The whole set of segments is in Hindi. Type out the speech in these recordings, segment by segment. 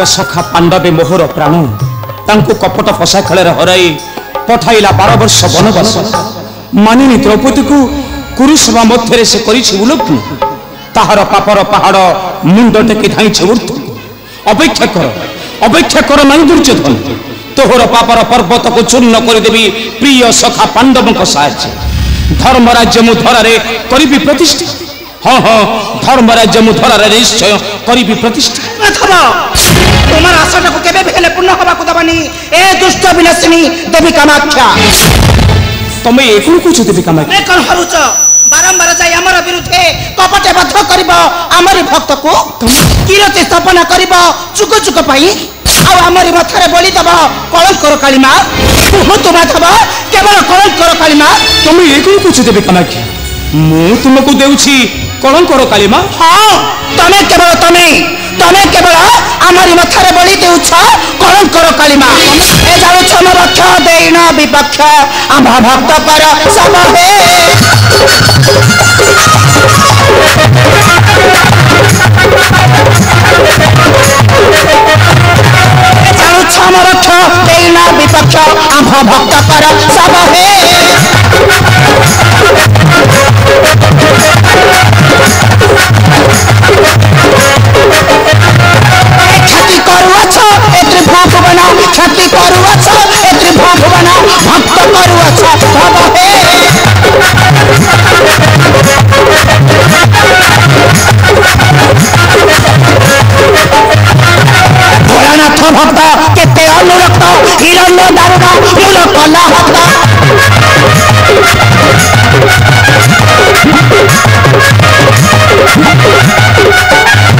प्रिय सखा पांडवे मोहर प्राण तांको कपट फसा खेल हराई पठाइला 12 वर्ष वनवास मानिनी द्रौपदी को कुरुसभा मध्य से उल्लग्न ताहार पापर पहाड़ मुंड टेकी धाई ऊर्ध अपेक्षा कर नहीं दुर्योधन तोहर पापर पर्वत को चूर्ण करदेवी प्रिय सखा पांडवों साहाଯ୍य धर्मराज्य मुधरारे करी प्रतिष्ठा हाँ हाँ धर्मराज्य मुधरारे निश्चय करी प्रतिष्ठा तुम्हार आशाटा को केबे भी पूर्ण हवा को दबानी ए दुष्ट विनाशिनी देवी कामाख्या तमे एकु कुछ देवी कामाख्या ए कोन हरुच बारंबार जाय हमर विरुद्धे कपटे बद्ध करबो हमर भक्त को किरति स्थापना करबो चुक चुक पाई आ हमर मथरे बलि दबा कलंकर कालीमा मु तो माथब केवल कलंकर कालीमा तमे एकु कुछ देवी कामाख्या मु तुमको देउछि कलंकर कालीमा हां तमे केवल आमरी मथरे बलि देउछ कलंकर कालीमा ए जानो छम रक्ष देन विपक्ष आम भक्त पर सब हे ए जानो छम रक्ष देन विपक्ष आम भक्त पर सब हे क्षति करुअछ ए त्रिभुवन क्षति करुअछ ए त्रिभुवन भक्त करुअछ सब हे भोलानाथ भक्त केते अनुरक्त हिरण्य दारुण मूल कला हत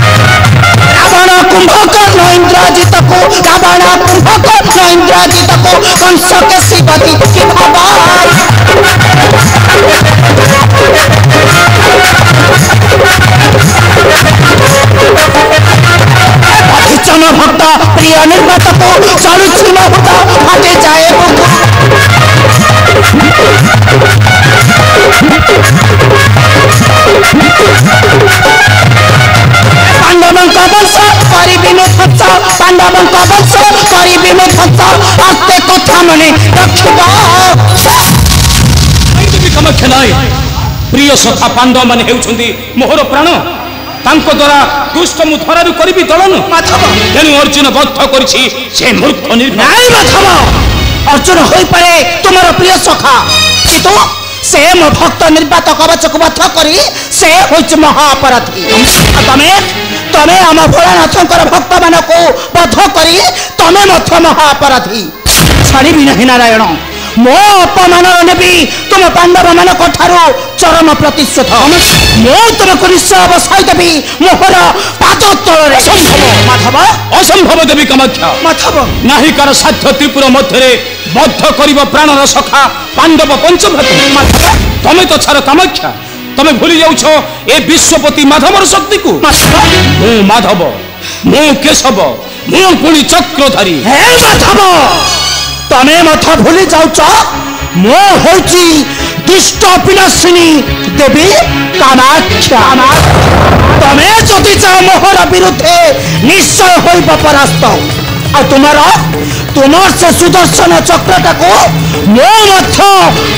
रावण कुंभकर्ण इंद्रजित को रावण कुंभकर्ण इंद्रजित को कंस के शिवती की भावा अधिचन भक्त प्रिय निर्मत को चलुछि मुहूर्त फाटे जाए पांडवों का वंश करी विनोद वंश पांडवों का वंश करी विनोद वंश आस्ते कथा मने रखिबा देवी कामाख्या नाय प्रिय सखा पांडव माने हेउछंदी मोहर प्राण तांको द्वारा दुष्ट मुधरारु करिबी दलन माधव तेनु अर्जुन बद्ध करछि से मूर्ख नाई माधव अर्जुन होई पारे तुम्हारा प्रिय सखा किंतु से मो भक्त निर्वात कवच को बद्ध करी से होइछ महा अपराधी तमे आम भोलानाथंकर भक्त मान को बद्ध करी तमे मध्य महा अपराधी छाड़बी नहीं नारायण मो अपमान नेबी तुम पांडव मान चरम प्रतिशोध मो तुमको निश्चय बसाई देवी मोहर पाद तल माधव असंभव देवी कामाख्या माधव नाहिकार साध्य त्रिपुर मध्य बद्ध करिब प्राणर सखा पांडव पंचभ्रात तमे तो छार कामाख्या तमे भूली जाउछ ए विश्वपति माधवर शक्ति को मु माधव मु केशव मु पुणी चक्रधारी हे माधव तमे मत भूली जाउछ मो होची दुष्ट विनाशिनी देवी कामाख्या तमे जदि चाह मोहर विरुद्धे निश्चय होइब परास्त आ तुमार से सुदर्शन चक्रटा को मो मध्य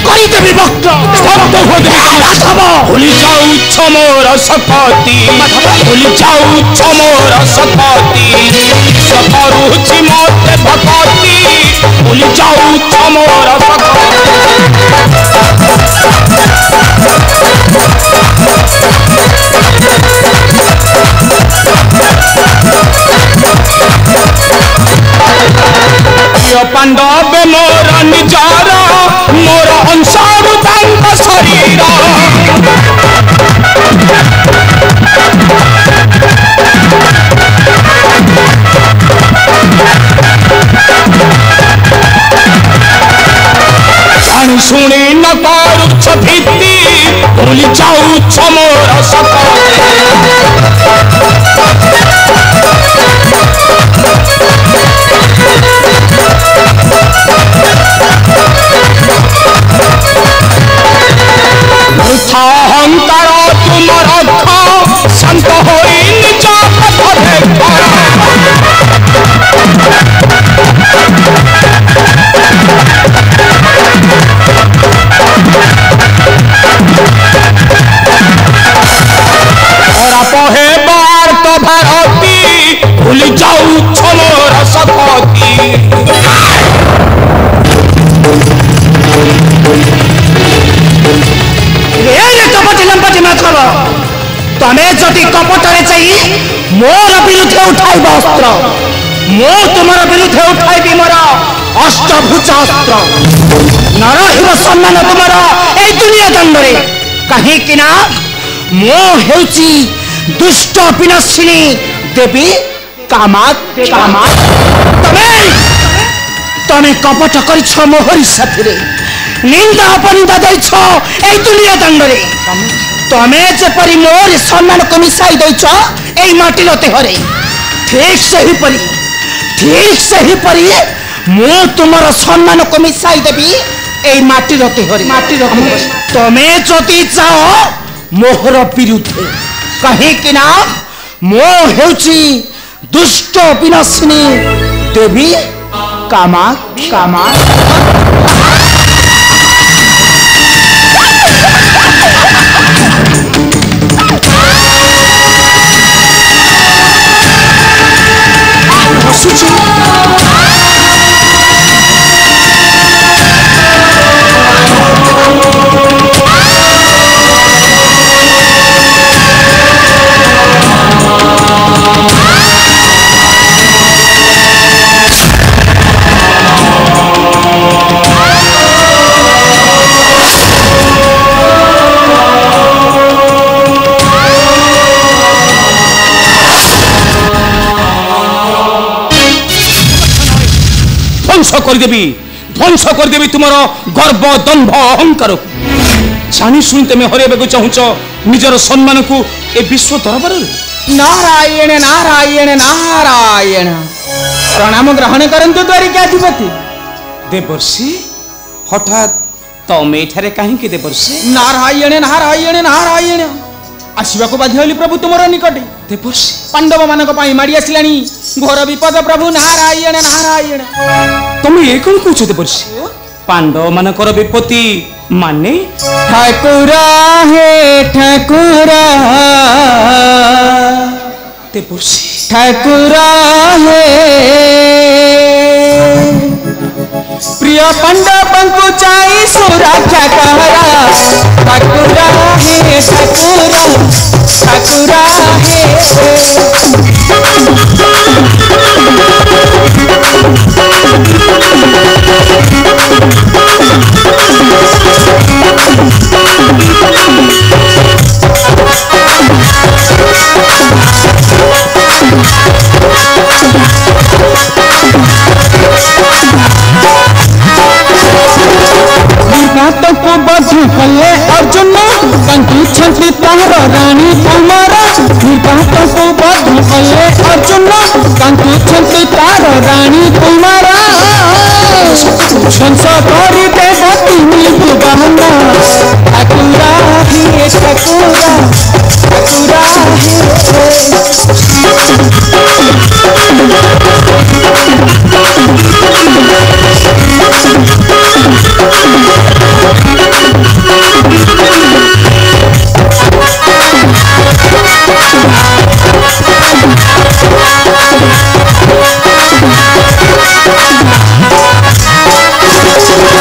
करिदेवी भक्त भूली जाउछ मोर शक्ति भूली जाउछ मोर शक्ति सकरुछि मते भक्ति भूली जाउछ मोर पांडव मोर निजार मोर अंशार दांग शरीर जानी सुनी न करुछ भीति भूली जाउछ मोर अहंकार तुम रख शांत हो निज पथ तमे जदि कपटरे चाहिए मोर विरुद्ध उठाइब अस्त्र मो तुमर विरुद्ध उठाइबी मोर अष्टभुजा अस्त्र न रहिब सम्मान तुमर ए दुनिया दंडरे कहीं कि ना मो हेउची दुष्ट विनाशिनी देवी कामात तमे तमे कपट करिछ मोहरी साथी निंदा अपनिंदा दैछ ए दुनिया दंडरे तमे जेपरी मोर सम्मान को मिसाई दैछ ए माटी लते हरे ठीक सही परी मु तुमर सम्मान को मिसाई देबी ए माटी लते हरे तमे जति चाहो मोहर विरुद्धे कहीं कि ना मो हेउची दुष्ट विनाशिनी देवी कामा ध्वंस करदेवी तुमर गर्व दंभ अहंकार जानी शुणी तुम हरैबा चाहूच निजर सम्मान को ए विश्व दरबार नारायण नारायण नारायण प्रणाम ग्रहण करंतु द्वारिकाधिपति देवर्षि हठात तमे एठारे काहेकि देवर्षि नारायण नारायण नारायण आसवाक बाध्य होली प्रभु तुमर निकटे देवर्षि पांडव मानक पाई माड़ी आसिलानी घोर विपद प्रभु नारायण नारायण तमे ए कोन कहछ देवर्षि पांडव मानकर विपत्ति माने ठाकुरा हे ठाकुरा देवर्षि ठाकुरा हे प्रिय पांडवंकु चाई सुरक्षा कहरा ठाकुरा हे ठाकुरा को बधु कले अर्जुन कंठी छंती तार रानी कुमार निर्घात को बधु कले अर्जुन कंठी छंती तार रानी कुमार संसा करी देवती नीबु बहना ठाकुरा हे ठाकुरा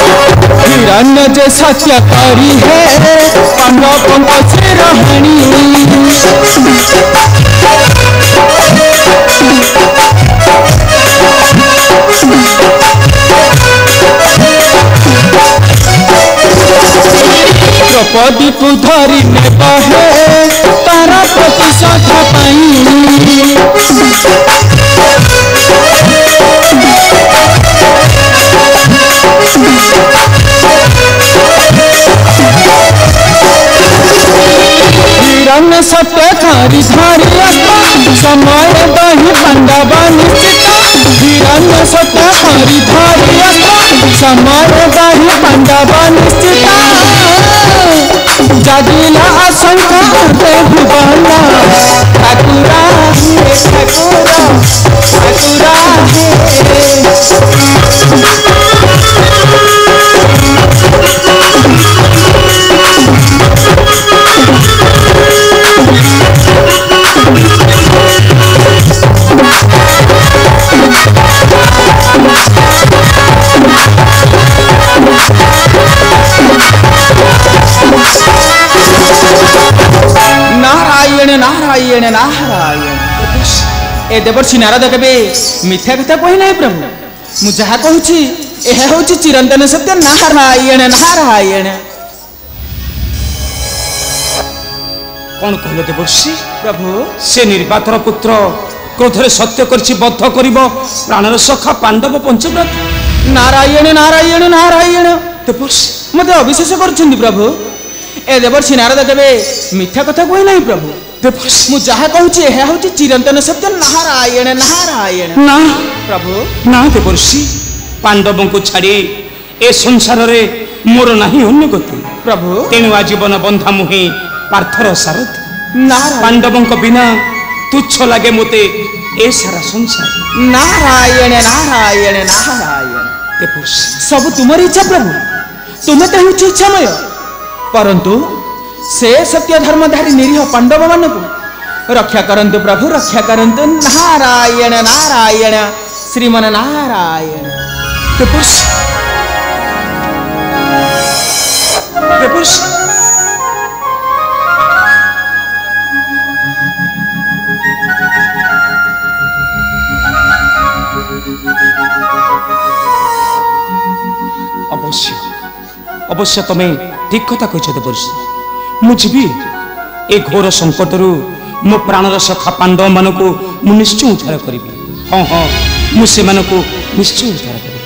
हिरण्य जे सत्य करी है पांडवों से रहनी द्रौपदी को धरी ने बहे तारा प्रतिशोध पाई हिरण्य सत्य धारी समय दही पांडव निश्चित हिरण्य सत्य धारी समय दही पांडव निश्चित जदिला आशंका भुवना ठाकुरा नारायण नारायण नारायण ए देवर्षि नारद केबे मिथ्या कथा कहि नाही प्रभु मु जहा कहूची एहा होची चिरंतन सत्य नारायण नारायण कौन कहले देवर्षि प्रभु से निर्वातर पुत्र क्रोधरे सत्य करछि बद्ध करिब प्राणर सखा पांडव पंचव्रत नारायण नारायण नारायण देवर्षि मते अविश्वास करछन्ति प्रभु ए देवर्षि नारद केबे मिथ्या कथा कहि नाही प्रभु देवर्षि मु जहा कहूची एहा होची चिरंतन सत्य नारायण नारायण ना प्रभु ना देवर्षि पांडवों को छाड़ी ए संसार रे मोर नहीं अन्य गति प्रभु तेणु आजीवन बंधा मुहे पार्थर सारथी नारायण पांडवों को बिना तुच्छ लगे मोते ए सारा संसार नारायण नारायण नारायण देवर्षि सब तुम्हारी इच्छा प्रभु तुम्हें तो होची इच्छामय परंतु से सत्य धर्मधारी निरीह पांडव मान को रक्षा करंतु प्रभु रक्षा करंतु नारायण नारायण श्रीमन नारायण देवर्षि देवर्षि अवश्य अवश्य तमें ठीक कथा कह देवर्षि मुझे ए घोर संकट मो प्राणर सखा पांडव मान को निश्चय उद्धार करी हाँ हाँ मुझे निश्चय उद्धार करी